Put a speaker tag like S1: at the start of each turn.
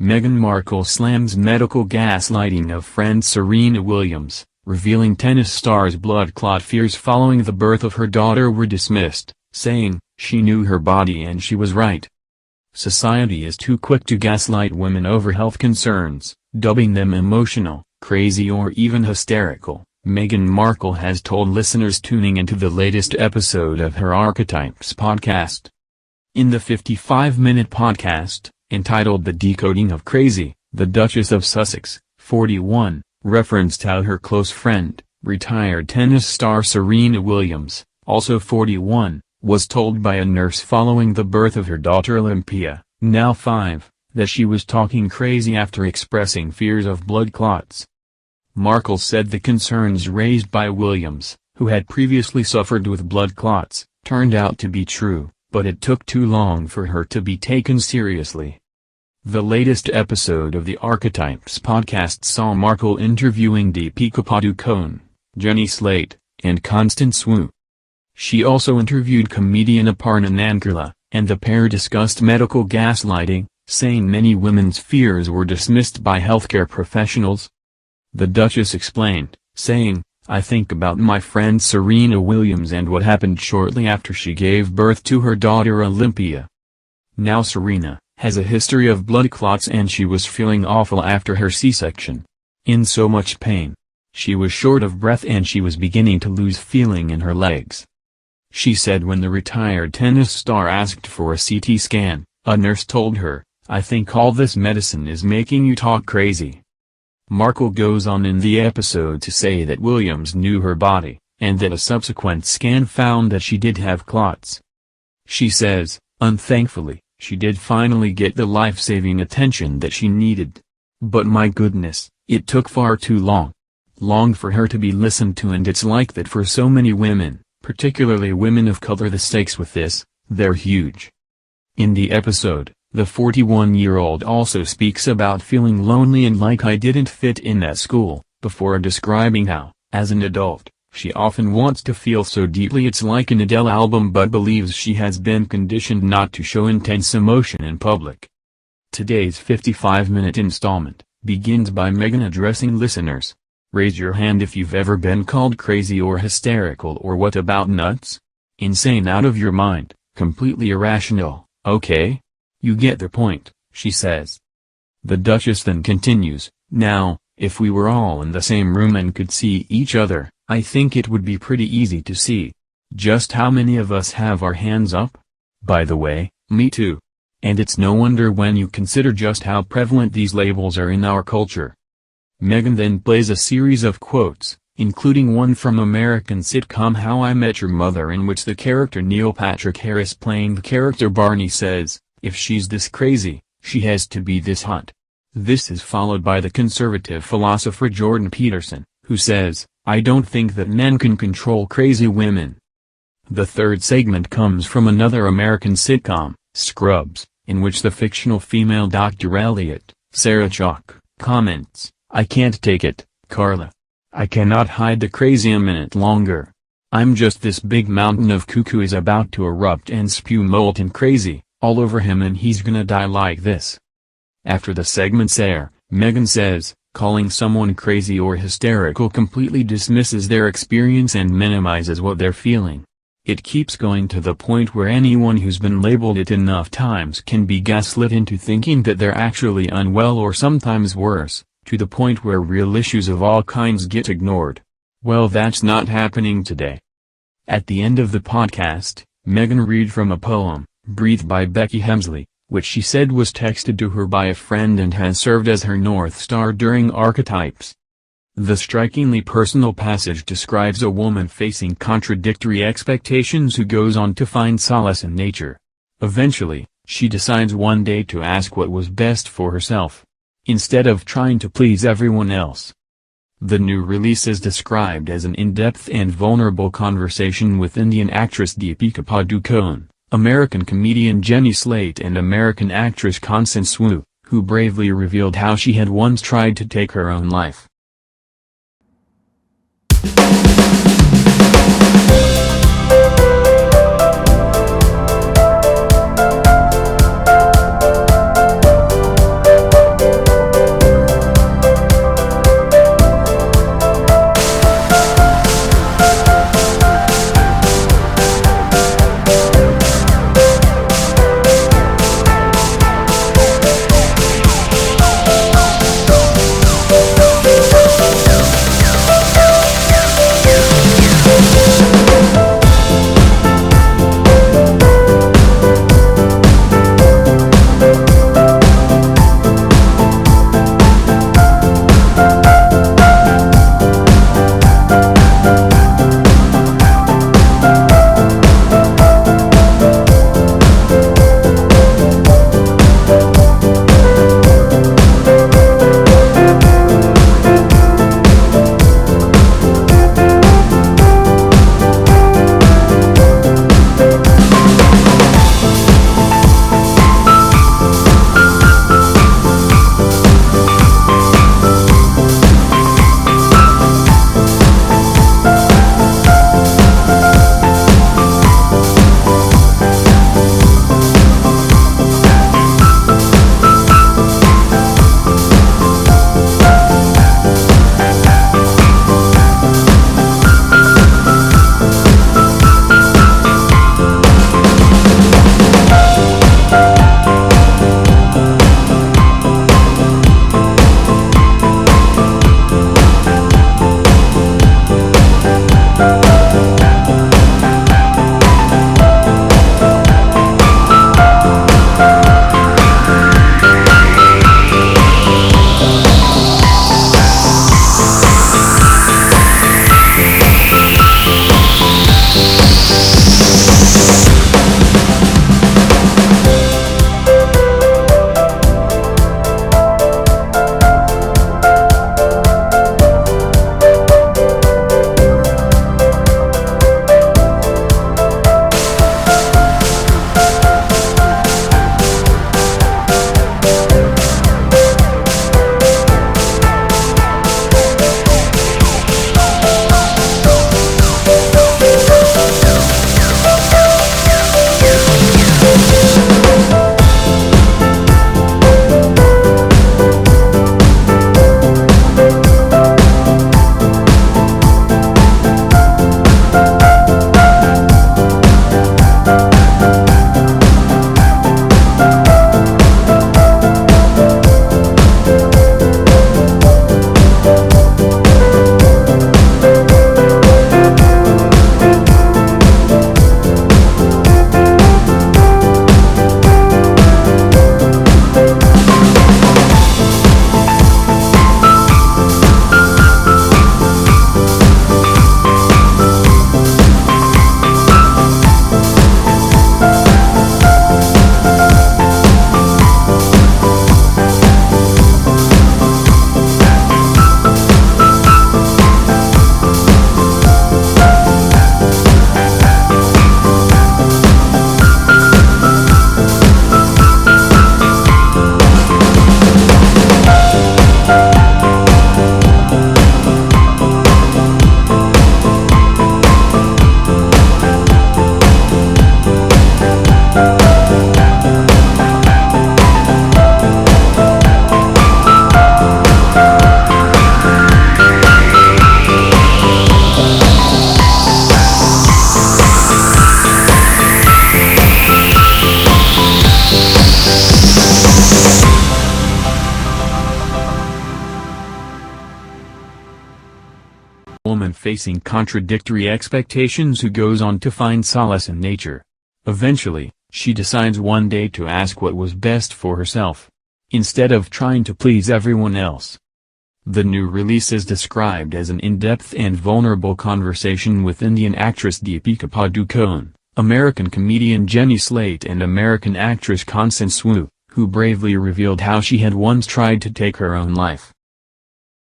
S1: Meghan Markle slams medical gaslighting of friend Serena Williams, revealing tennis star's blood clot fears following the birth of her daughter were dismissed, saying, "She knew her body and she was right." Society is too quick to gaslight women over health concerns, dubbing them emotional, crazy or even hysterical, Meghan Markle has told listeners tuning into the latest episode of her Archetypes podcast. In the 55-minute podcast, entitled The Decoding of Crazy, the Duchess of Sussex, 41, referenced how her close friend, retired tennis star Serena Williams, also 41, was told by a nurse following the birth of her daughter Olympia, now 5, that she was talking crazy after expressing fears of blood clots. Markle said the concerns raised by Williams, who had previously suffered with blood clots, turned out to be true, but it took too long for her to be taken seriously. The latest episode of the Archetypes podcast saw Markle interviewing Deepika Padukone, Jenny Slate, and Constance Wu. She also interviewed comedian Aparna Nankerla, and the pair discussed medical gaslighting, saying many women's fears were dismissed by healthcare professionals. The Duchess explained, saying, "I think about my friend Serena Williams and what happened shortly after she gave birth to her daughter Olympia. Now Serena has a history of blood clots and she was feeling awful after her C-section. In so much pain. She was short of breath and she was beginning to lose feeling in her legs." She said when the retired tennis star asked for a CT scan, a nurse told her, "I think all this medicine is making you talk crazy." Markle goes on in the episode to say that Williams knew her body, and that a subsequent scan found that she did have clots. She says, "Unthankfully, she did finally get the life-saving attention that she needed. But my goodness, it took far too long. Long for her to be listened to, and it's like that for so many women, particularly women of color. The stakes with this, they're huge." In the episode, the 41-year-old also speaks about feeling lonely and like I didn't fit in at school, before describing how, as an adult, she often wants to feel so deeply it's like an Adele album but believes she has been conditioned not to show intense emotion in public. Today's 55-minute installment begins by Meghan addressing listeners. Raise your hand if you've ever been called crazy or hysterical or what about nuts? Insane, out of your mind, completely irrational, okay? You get the point, she says. The Duchess then continues, "Now, if we were all in the same room and could see each other, I think it would be pretty easy to see just how many of us have our hands up. By the way, me too. And it's no wonder when you consider just how prevalent these labels are in our culture." Meghan then plays a series of quotes, including one from American sitcom How I Met Your Mother, in which the character Neil Patrick Harris, playing the character Barney, says, "If she's this crazy, she has to be this hot." This is followed by the conservative philosopher Jordan Peterson, who says, "I don't think that men can control crazy women." The third segment comes from another American sitcom, Scrubs, in which the fictional female Dr. Elliot, Sarah Chalke, comments, "I can't take it, Carla. I cannot hide the crazy a minute longer. I'm just this big mountain of cuckoo is about to erupt and spew molten crazy all over him and he's gonna die like this." After the segment's air, Meghan says, calling someone crazy or hysterical completely dismisses their experience and minimizes what they're feeling. It keeps going to the point where anyone who's been labeled it enough times can be gaslit into thinking that they're actually unwell, or sometimes worse, to the point where real issues of all kinds get ignored. Well, that's not happening today. At the end of the podcast, Meghan read from a poem, Breathe by Becky Hemsley, which she said was texted to her by a friend and has served as her North Star during Archetypes. The strikingly personal passage describes a woman facing contradictory expectations who goes on to find solace in nature. Eventually, she decides one day to ask what was best for herself, instead of trying to please everyone else. The new release is described as an in-depth and vulnerable conversation with Indian actress Deepika Padukone, American comedian Jenny Slate, and American actress Constance Wu, who bravely revealed how she had once tried to take her own life. woman facing contradictory expectations who goes on to find solace in nature. Eventually, she decides one day to ask what was best for herself, instead of trying to please everyone else. The new release is described as an in-depth and vulnerable conversation with Indian actress Deepika Padukone, American comedian Jenny Slate and American actress Constance Wu, who bravely revealed how she had once tried to take her own life.